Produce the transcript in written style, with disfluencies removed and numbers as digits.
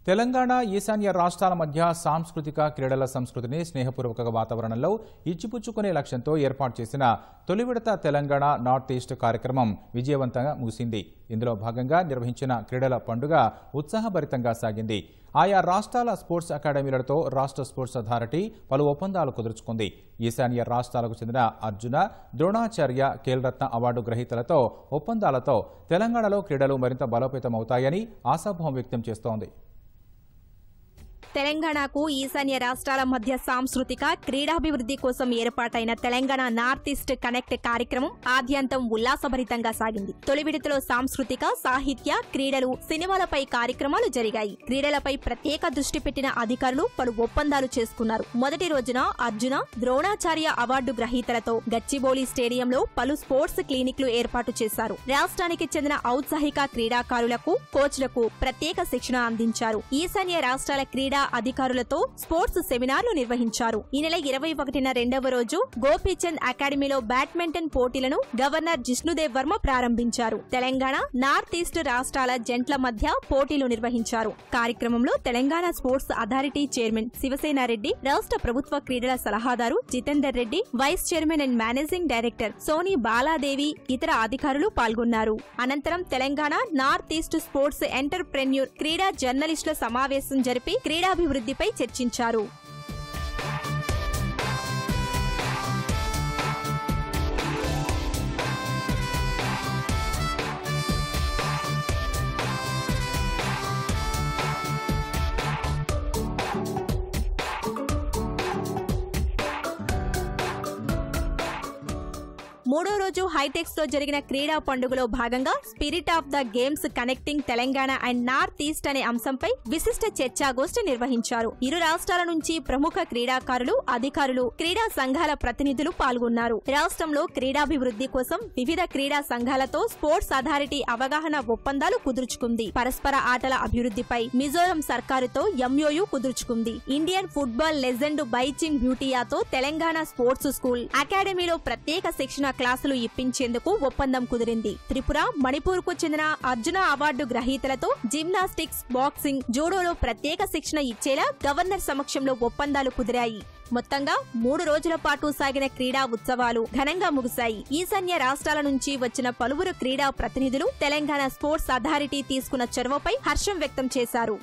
తెలంగాణ ఈశాన్య రాష్ట్రాల మధ్య సాంస్కృతిక క్రీడల సంస్కృతిని స్నేహపూర్వక వాతావరణంలో ఇచ్చిపుచ్చుకునే లక్ష్యంతో ఏర్పాటు చేసిన తొలి విడత తెలంగాణ నార్త్ ఈస్ట్ కార్యక్రమం విజయవంతంగా ముగిసింది. ఇందులో భాగంగా నిర్వహించిన క్రీడల పండుగ ఉత్సాహభరితంగా సాగింది. ఆయా రాష్ట్రాల స్పోర్ట్స్ అకాడమీలతో రాష్ట్ర స్పోర్ట్స్ అథారిటీ పలు ఒప్పందాలు కుదుర్చుకుంది. ఈశాన్య రాష్ట్రాలకు చెందిన అర్జున, ద్రోణాచార్య, ఖేల్రత్న అవార్డు గ్రహీతలతో ఒప్పందాలతో తెలంగాణలో క్రీడలు మరింత బలోపేతమవుతాయని ఆశాభావం వ్యక్తం చేస్తోంది. తెలంగాణకు ఈశాన్య రాష్ట్రాల మధ్య సాంస్కృతిక క్రీడాభివృద్ధి కోసం ఏర్పాటైన తెలంగాణ నార్త్ ఈస్ట్ కనెక్ట్ కార్యక్రమం ఆద్యంతం ఉల్లాసభరితంగా సాగింది. తొలి విడతలో సాంస్కృతిక, సాహిత్య, క్రీడలు, సినిమాలపై కార్యక్రమాలు జరిగాయి. క్రీడలపై ప్రత్యేక దృష్టి పెట్టిన అధికారులు పలు ఒప్పందాలు చేసుకున్నారు. మొదటి రోజున అర్జున, ద్రోణాచార్య అవార్డు గ్రహీతలతో గచ్చిబౌలి స్టేడియంలో పలు స్పోర్ట్స్ క్లినిక్లు ఏర్పాటు చేశారు. రాష్ట్రానికి చెందిన ఔత్సాహిక క్రీడాకారులకు, కోచ్లకు ప్రత్యేక శిక్షణ అందించారు. ఈశాన్య రాష్ట్రాల క్రీడా అధికారులతో స్పోర్ట్స్ సెమినార్లు నిర్వహించారు. ఈ నెల 21న రెండవ రోజు గోపీచంద్ అకాడమీలో బ్యాడ్మింటన్ పోటీలను గవర్నర్ జిష్ణుదేవ్ వర్మ ప్రారంభించారు. తెలంగాణ, నార్త్ ఈస్ట్ రాష్ట్రాల జంట్ల మధ్య పోటీలు నిర్వహించారు. కార్యక్రమంలో Telangana sports authority chairman Sivasena Reddy, రాష్ట్ర ప్రభుత్వ క్రీడల సలహాదారు Jitender Reddy, vice chairman and managing director Soni Baladevi, ఇతర అధికారులు పాల్గొన్నారు. అనంతరం Telangana north east sports entrepreneur క్రీడా జర్నలిస్టుల సమావేశం జరిపి క్రీడాభివృద్ధిపై చర్చించారు. మూడో రోజు హైటెక్స్ లో జరిగిన క్రీడా పండుగలో భాగంగా spirit of the games connecting Telangana and north east అనే అంశంపై విశిష్ట చర్చాగోష్ఠి నిర్వహించారు. ఇరు రాష్ట్రాల నుంచి ప్రముఖ క్రీడాకారులు, అధికారులు, క్రీడా సంఘాల ప్రతినిధులు పాల్గొన్నారు. రాష్ట్రంలో క్రీడాభివృద్ధి కోసం వివిధ క్రీడా సంఘాలతో స్పోర్ట్స్ అథారిటీ అవగాహన ఒప్పందాలు కుదుర్చుకుంది. పరస్పర ఆటల అభివృద్ధిపై మిజోరం సర్కారుతో ఎంఓయూ కుదుర్చుకుంది. ఇండియన్ ఫుట్బాల్ లెజెండ్ బైచింగ్ బ్యూటియాతో తెలంగాణ స్పోర్ట్స్ స్కూల్ అకాడమీలో ప్రత్యేక శిక్షణ క్లాసులు ఇప్పించేందుకు ఒప్పందం కుదిరింది. త్రిపుర, మణిపూర్ కు చెందిన అర్జున అవార్డు గ్రహీతలతో జిమ్నాస్టిక్స్, బాక్సింగ్, జూడోలో ప్రత్యేక శిక్షణ ఇచ్చేలా గవర్నర్ సమక్షంలో ఒప్పందాలు కుదిరాయి. మొత్తంగా 3 రోజుల పాటు సాగిన క్రీడా ఉత్సవాలు ఘనంగా ముగిశాయి. ఈశాన్య రాష్ట్రాల నుంచి వచ్చిన పలువురు క్రీడా ప్రతినిధులు తెలంగాణ స్పోర్ట్స్ అథారిటీ తీసుకున్న చొరవపై హర్షం వ్యక్తం చేశారు.